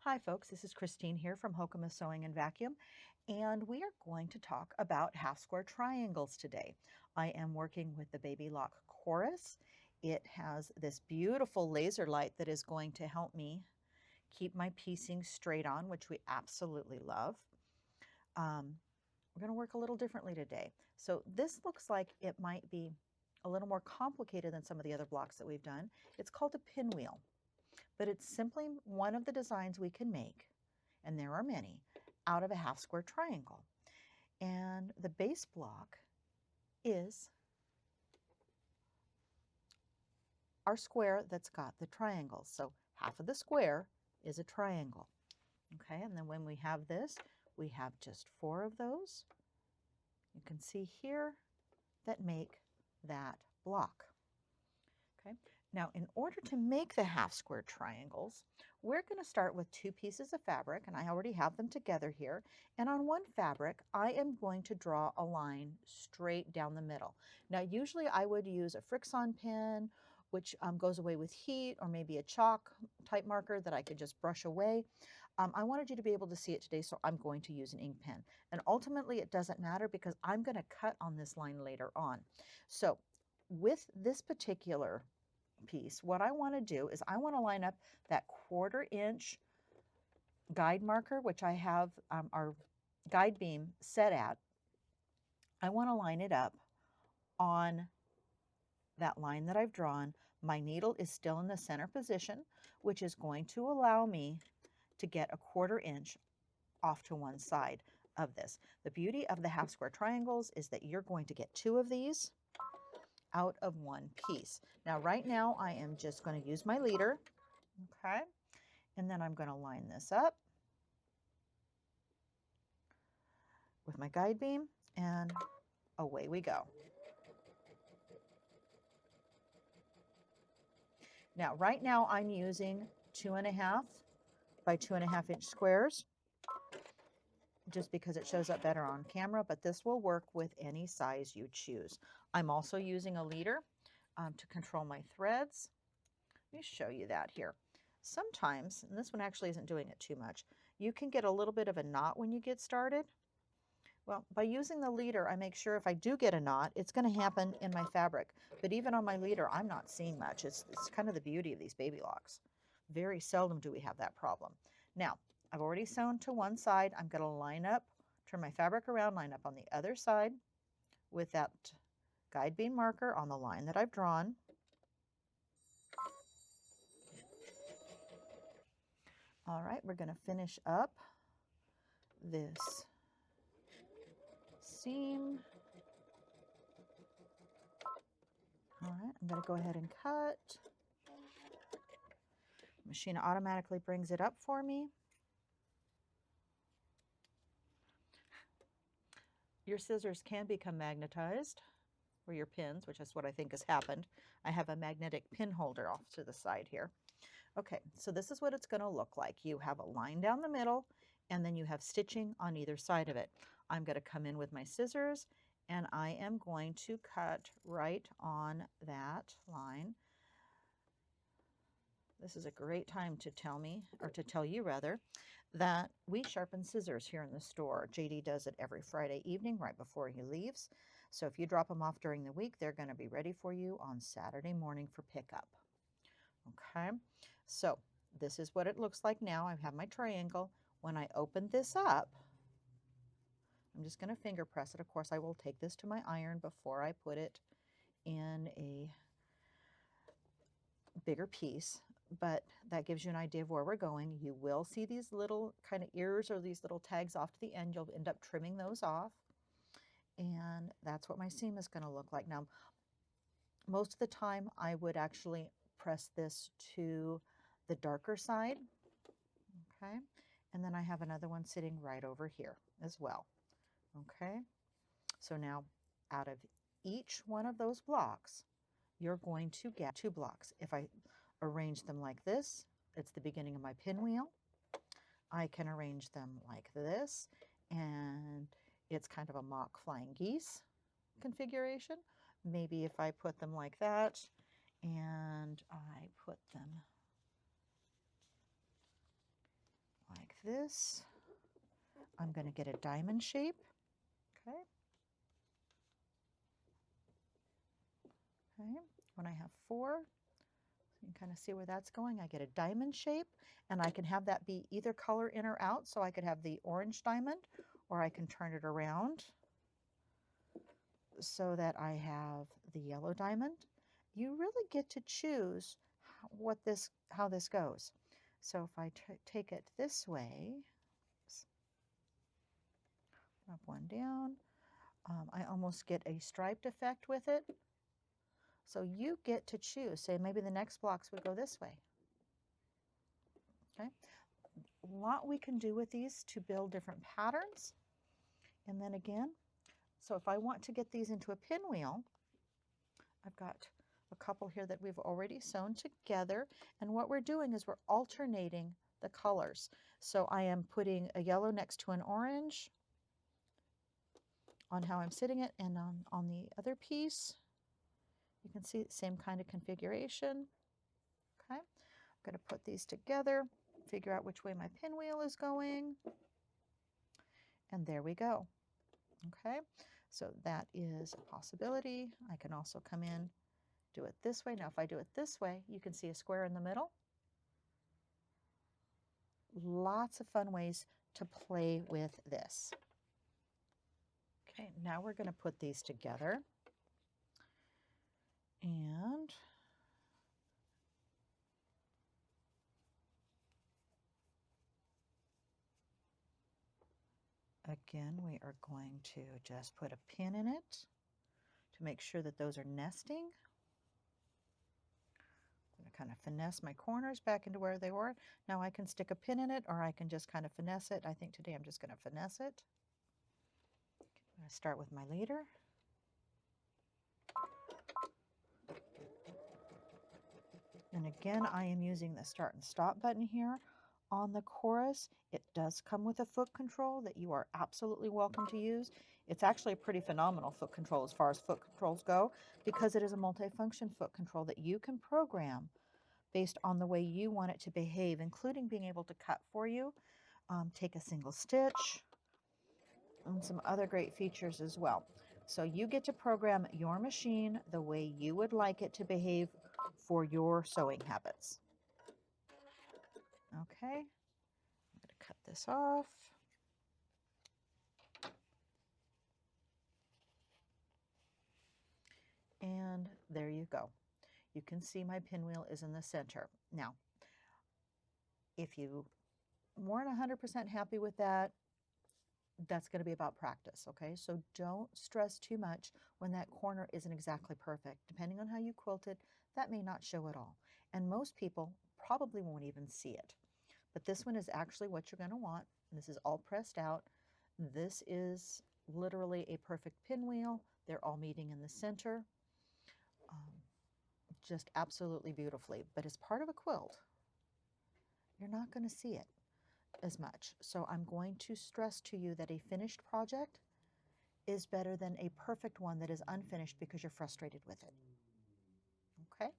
Hi folks, this is Christine here from Hokumas Sewing and Vacuum, and we are going to talk about half square triangles today. I am working with the Baby Lock Chorus. It has this beautiful laser light that is going to help me keep my piecing straight on, which we absolutely love. We're going to work a little differently today. So this looks like it might be a little more complicated than some of the other blocks that we've done. It's called a pinwheel, but it's simply one of the designs we can make, and there are many, out of a half square triangle. And the base block is our square that's got the triangles. So half of the square is a triangle. Okay, and then when we have this, we have just 4 of those. You can see here that make that block. Okay, now in order to make the half square triangles, we're going to start with 2 pieces of fabric, and I already have them together here. And on one fabric, I am going to draw a line straight down the middle. Now usually I would use a Fix-On pen, which goes away with heat, or maybe a chalk type marker that I could just brush away. I wanted you to be able to see it today, so I'm going to use an ink pen. And ultimately it doesn't matter because I'm going to cut on this line later on. So with this particular piece, what I want to do is I want to line up that 1/4 inch guide marker, which I have our guide beam set at. I want to line it up on that line that I've drawn. My needle is still in the center position, which is going to allow me to get a 1/4 inch off to one side of this. The beauty of the half square triangles is that you're going to get 2 of these out of one piece. Now right now I am just going to use my leader, okay, and then I'm going to line this up with my guide beam, and away we go. Now right now I'm using 2.5 by 2.5 inch squares just because it shows up better on camera, but this will work with any size you choose. I'm also using a leader to control my threads. Let me show you that here. Sometimes, and this one actually isn't doing it too much, you can get a little bit of a knot when you get started. Well, by using the leader, I make sure if I do get a knot, it's going to happen in my fabric. But even on my leader, I'm not seeing much. It's kind of the beauty of these baby locks. Very seldom do we have that problem. Now, I've already sewn to one side. I'm going to line up, turn my fabric around, line up on the other side with that guide beam marker on the line that I've drawn. All right, we're going to finish up this seam. All right, I'm going to go ahead and cut. The machine automatically brings it up for me. Your scissors can become magnetized, or your pins, which is what I think has happened. I have a magnetic pin holder off to the side here. Okay, so this is what it's going to look like. You have a line down the middle, and then you have stitching on either side of it. I'm going to come in with my scissors, and I am going to cut right on that line. This is a great time to tell me, or to tell you rather, that we sharpen scissors here in the store. JD does it every Friday evening right before he leaves. So if you drop them off during the week, they're going to be ready for you on Saturday morning for pickup. Okay, so this is what it looks like now. I have my triangle. When I open this up, I'm just going to finger press it. Of course, I will take this to my iron before I put it in a bigger piece, but that gives you an idea of where we're going. You will see these little kind of ears or these little tags off to the end. You'll end up trimming those off, and that's what my seam is going to look like. Now, most of the time I would actually press this to the darker side, okay, and then I have another one sitting right over here as well. Okay, so now out of each one of those blocks, you're going to get 2 blocks. If I arrange them like this, it's the beginning of my pinwheel. I can arrange them like this, and it's kind of a mock flying geese configuration. Maybe if I put them like that, and I put them this, I'm going to get a diamond shape. Okay. Okay. When I have 4, you can kind of see where that's going. I get a diamond shape, and I can have that be either color in or out. So I could have the orange diamond, or I can turn it around so that I have the yellow diamond. You really get to choose how this goes. So if I take it this way, up, one down, I almost get a striped effect with it. So you get to choose. Say maybe the next blocks would go this way. Okay, a lot we can do with these to build different patterns. And then again, so if I want to get these into a pinwheel, I've got a couple here that we've already sewn together. And what we're doing is we're alternating the colors. So I am putting a yellow next to an orange on how I'm sitting it, and on the other piece, you can see the same kind of configuration. Okay, I'm going to put these together, figure out which way my pinwheel is going, and there we go. Okay, so that is a possibility. I can also come in, do it this way. Now if I do it this way, you can see a square in the middle. Lots of fun ways to play with this. Okay, now we're going to put these together. And again, we are going to just put a pin in it to make sure that those are nesting. I'm going to kind of finesse my corners back into where they were. Now I can stick a pin in it, or I can just kind of finesse it. I think today I'm just going to finesse it. I'm going to start with my leader. And again, I am using the start and stop button here. On the chorus, it does come with a foot control that you are absolutely welcome to use. It's actually a pretty phenomenal foot control as far as foot controls go, because it is a multifunction foot control that you can program based on the way you want it to behave, including being able to cut for you, take a single stitch, and some other great features as well. So you get to program your machine the way you would like it to behave for your sewing habits. Okay, I'm going to cut this off. And there you go. You can see my pinwheel is in the center. Now, if you weren't 100% happy with that, that's going to be about practice, okay? So don't stress too much when that corner isn't exactly perfect. Depending on how you quilt it, that may not show at all. And most people probably won't even see it. But this one is actually what you're going to want. This is all pressed out. This is literally a perfect pinwheel. They're all meeting in the center. Just absolutely beautifully. But as part of a quilt, you're not going to see it as much. So I'm going to stress to you that a finished project is better than a perfect one that is unfinished because you're frustrated with it. Okay?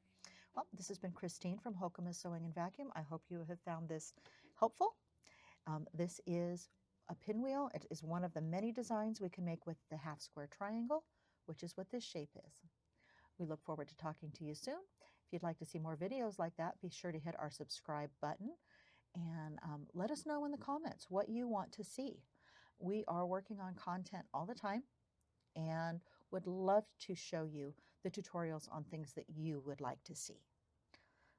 Well, this has been Christine from Hokuma's Sewing and Vacuum. I hope you have found this helpful. This is a pinwheel. It is one of the many designs we can make with the half square triangle, which is what this shape is. We look forward to talking to you soon. If you'd like to see more videos like that, be sure to hit our subscribe button and let us know in the comments what you want to see. We are working on content all the time and would love to show you the tutorials on things that you would like to see.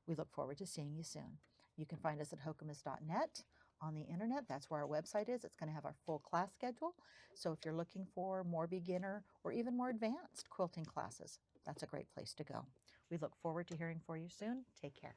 We look forward to seeing you soon. You can find us at hokumas.net on the internet. That's where our website is. It's going to have our full class schedule. So if you're looking for more beginner or even more advanced quilting classes, that's a great place to go. We look forward to hearing from you soon. Take care.